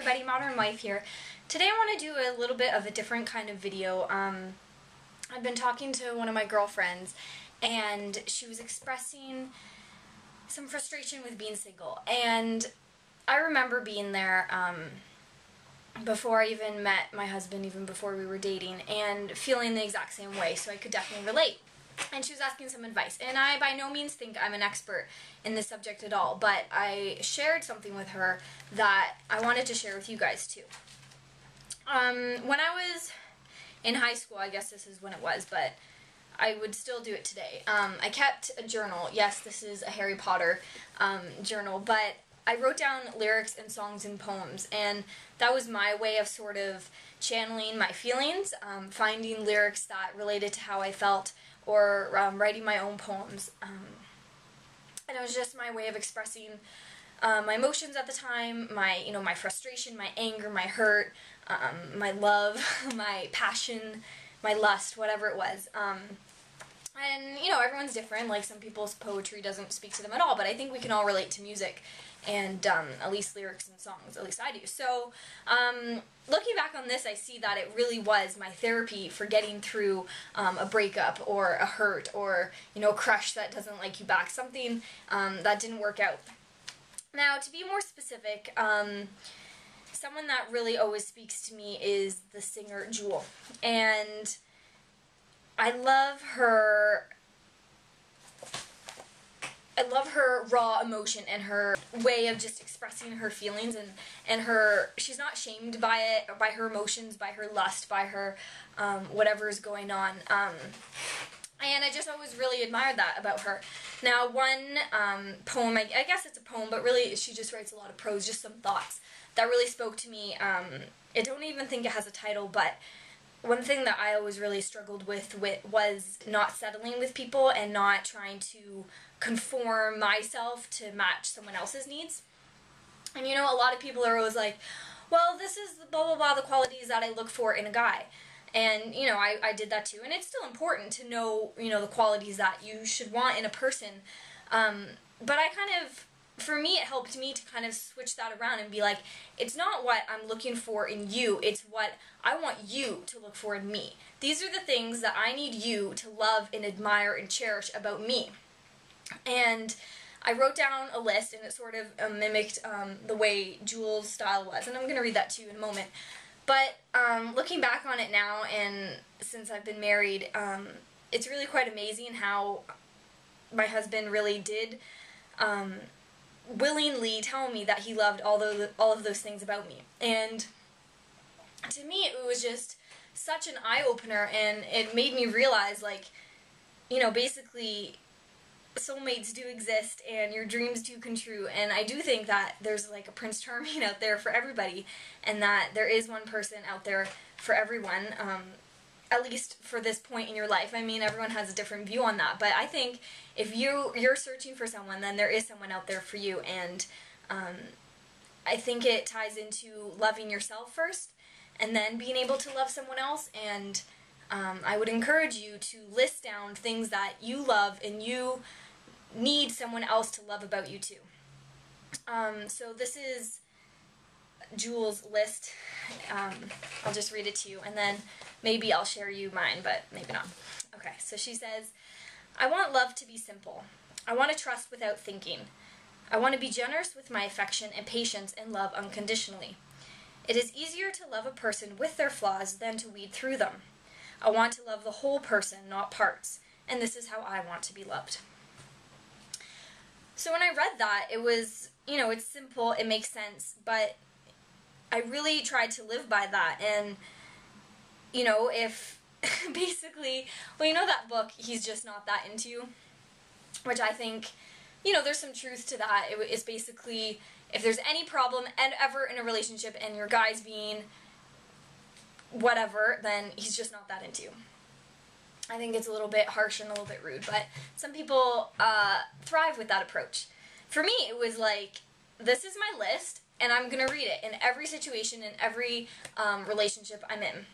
everybody, Modern Wife here. Today I want to do a little bit of a different kind of video. I've been talking to one of my girlfriends and she was expressing some frustration with being single, and I remember being there before I even met my husband, even before we were dating, and feeling the exact same way, so I could definitely relate. And she was asking some advice, and I by no means think I'm an expert in this subject at all, but I shared something with her that I wanted to share with you guys too. When I was in high school, I guess this is when it was, but I would still do it today. I kept a journal. Yes, this is a Harry Potter journal, but I wrote down lyrics and songs and poems, and that was my way of sort of channeling my feelings, finding lyrics that related to how I felt, or writing my own poems. And it was just my way of expressing my emotions at the time, my frustration, my anger, my hurt, my love, my passion, my lust, whatever it was. And, everyone's different. Like, some people's poetry doesn't speak to them at all, but I think we can all relate to music and at least lyrics and songs. At least I do. So, looking back on this, I see that it really was my therapy for getting through a breakup or a hurt or, a crush that doesn't like you back, something that didn't work out. Now, to be more specific, someone that really always speaks to me is the singer Jewel, and I love her raw emotion and her way of just expressing her feelings, and she's not shamed by it, or by her emotions, by her lust, by her whatever is going on. And I just always really admired that about her. Now, one poem, I guess it's a poem, but really she just writes a lot of prose, just some thoughts that really spoke to me. I don't even think it has a title, but one thing that I always really struggled with was not settling with people and not trying to conform myself to match someone else's needs. And a lot of people are always like, well, this is blah blah blah, the qualities that I look for in a guy. And, I did that too. And it's still important to know, the qualities that you should want in a person. But for me, it helped me to kind of switch that around and be like, it's not what I'm looking for in you, it's what I want you to look for in me. These are the things that I need you to love and admire and cherish about me. And I wrote down a list, and it sort of mimicked the way Jewel's style was. And I'm going to read that to you in a moment. But looking back on it now, and since I've been married, it's really quite amazing how my husband really did willingly tell me that he loved all of those things about me. And to me, it was just such an eye-opener, and it made me realize, like, basically soulmates do exist and your dreams do come true, and I do think that there's like a Prince Charming out there for everybody, and that there is one person out there for everyone, at least for this point in your life. I mean, everyone has a different view on that, but I think if you're searching for someone, then there is someone out there for you. And I think it ties into loving yourself first and then being able to love someone else. And I would encourage you to list down things that you love and you need someone else to love about you too. So this is Jewel's list. I'll just read it to you, and then maybe I'll share you mine, but maybe not. Okay, so she says, I want love to be simple. I want to trust without thinking. I want to be generous with my affection and patience and love unconditionally. It is easier to love a person with their flaws than to weed through them. I want to love the whole person, not parts, and this is how I want to be loved. So when I read that, it was, it's simple, it makes sense, but I really tried to live by that. And, if basically, well, that book, He's Just Not That Into You, which I think, there's some truth to that. It's basically, if there's any problem and ever in a relationship and your guy's being whatever, then he's just not that into you. I think it's a little bit harsh and a little bit rude, but some people thrive with that approach. For me, it was like, this is my list, and I'm going to read it in every situation, in every relationship I'm in,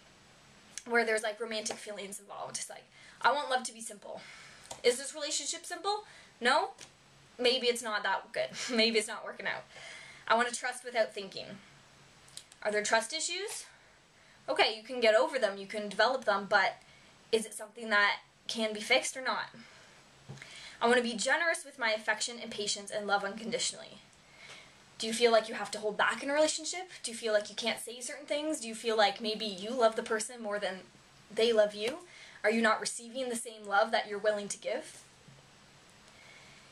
where there's like romantic feelings involved. Just like, I want love to be simple. Is this relationship simple? No? Maybe it's not that good. Maybe it's not working out. I want to trust without thinking. Are there trust issues? Okay, you can get over them, you can develop them, but is it something that can be fixed or not? I want to be generous with my affection and patience and love unconditionally. Do you feel like you have to hold back in a relationship? Do you feel like you can't say certain things? Do you feel like maybe you love the person more than they love you? Are you not receiving the same love that you're willing to give?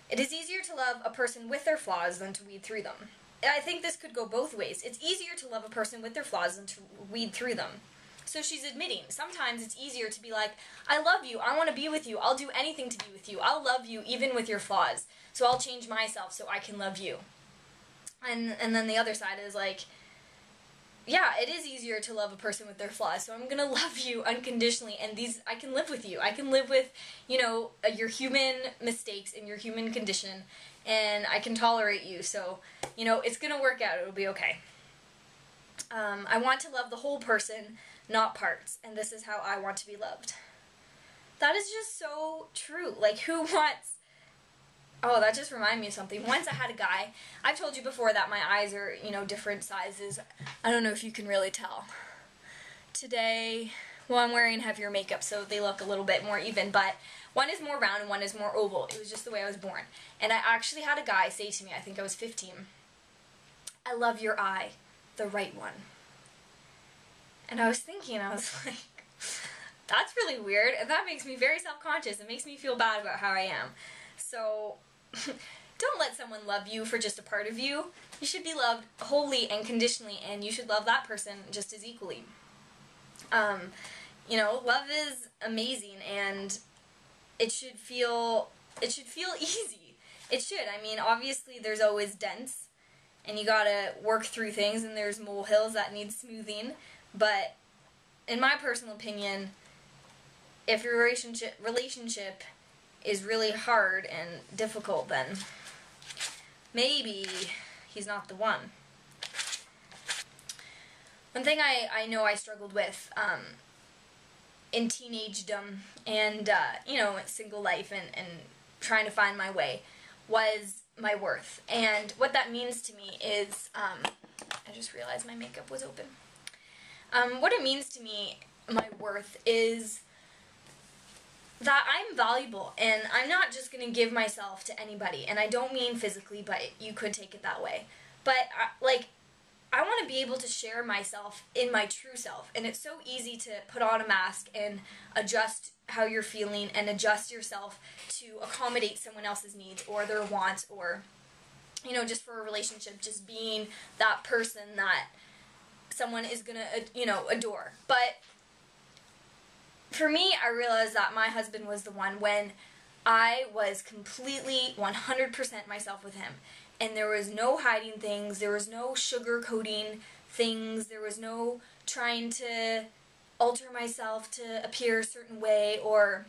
It is easier to love a person with their flaws than to weed through them. I think this could go both ways. It's easier to love a person with their flaws than to weed through them. So she's admitting, sometimes it's easier to be like, I love you, I want to be with you, I'll do anything to be with you, I'll love you even with your flaws, so I'll change myself so I can love you. And then the other side is like, yeah, it is easier to love a person with their flaws, so I'm going to love you unconditionally, and I can live with you. I can live with, your human mistakes and your human condition, and I can tolerate you, so, it's going to work out. It'll be okay. I want to love the whole person, not parts, and this is how I want to be loved. That is just so true. Like, who wants... Oh, that just reminded me of something. Once I had a guy, I've told you before that my eyes are, different sizes. I don't know if you can really tell. Today, well, I'm wearing heavier makeup, so they look a little bit more even, but one is more round and one is more oval. It was just the way I was born. And I actually had a guy say to me, I think I was 15, I love your eye, the right one. And I was thinking, I was like, that's really weird, and that makes me very self-conscious. It makes me feel bad about how I am. So, don't let someone love you for just a part of you. You should be loved wholly and conditionally, and you should love that person just as equally. Love is amazing, and it should feel easy. It should. I mean, obviously there's always dents, and you gotta work through things, and there's molehills that need smoothing, but in my personal opinion, if your relationship is really hard and difficult, then maybe he's not the one. One thing I know I struggled with in teenagedom and, single life and trying to find my way was my worth. And what that means to me is, I just realized my makeup was open. What it means to me, my worth, is that I'm valuable, and I'm not just going to give myself to anybody, and I don't mean physically, but you could take it that way. But, I want to be able to share myself in my true self, and it's so easy to put on a mask and adjust how you're feeling and adjust yourself to accommodate someone else's needs or their wants, or, just for a relationship, just being that person that someone is going to, adore. But for me, I realized that my husband was the one when I was completely 100% myself with him. And there was no hiding things, there was no sugarcoating things, there was no trying to alter myself to appear a certain way, or,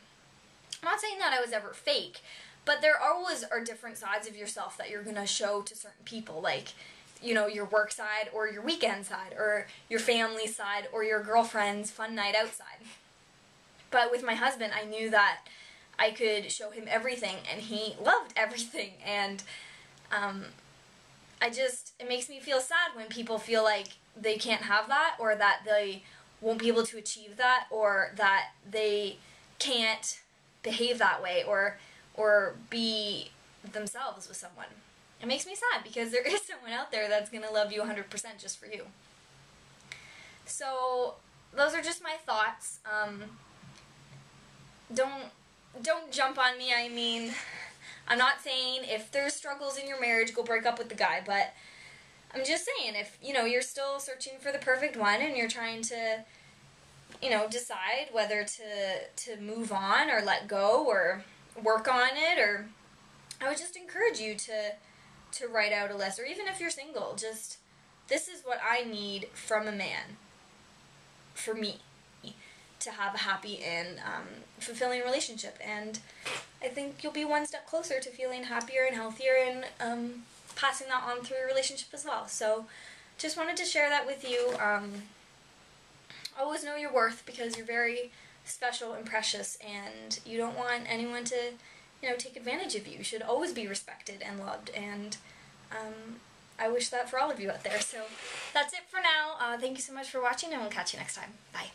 I'm not saying that I was ever fake, but there always are different sides of yourself that you're going to show to certain people, like, your work side, or your weekend side, or your family side, or your girlfriend's fun night outside. But with my husband, I knew that I could show him everything, and he loved everything, and it makes me feel sad when people feel like they can't have that, or that they won't be able to achieve that, or that they can't behave that way, or be themselves with someone. It makes me sad, because there is someone out there that's going to love you 100% just for you. So, those are just my thoughts. Don't jump on me. I mean, I'm not saying if there's struggles in your marriage, go break up with the guy, but I'm just saying if, you're still searching for the perfect one and you're trying to, decide whether to move on or let go or work on it, or I would just encourage you to write out a list, or even if you're single, just, this is what I need from a man, for me, to have a happy and fulfilling relationship. And I think you'll be one step closer to feeling happier and healthier, and passing that on through your relationship as well. So just wanted to share that with you. Always know your worth, because you're very special and precious, and you don't want anyone to take advantage of you. You should always be respected and loved, and I wish that for all of you out there. So that's it for now. Thank you so much for watching, and we'll catch you next time. Bye.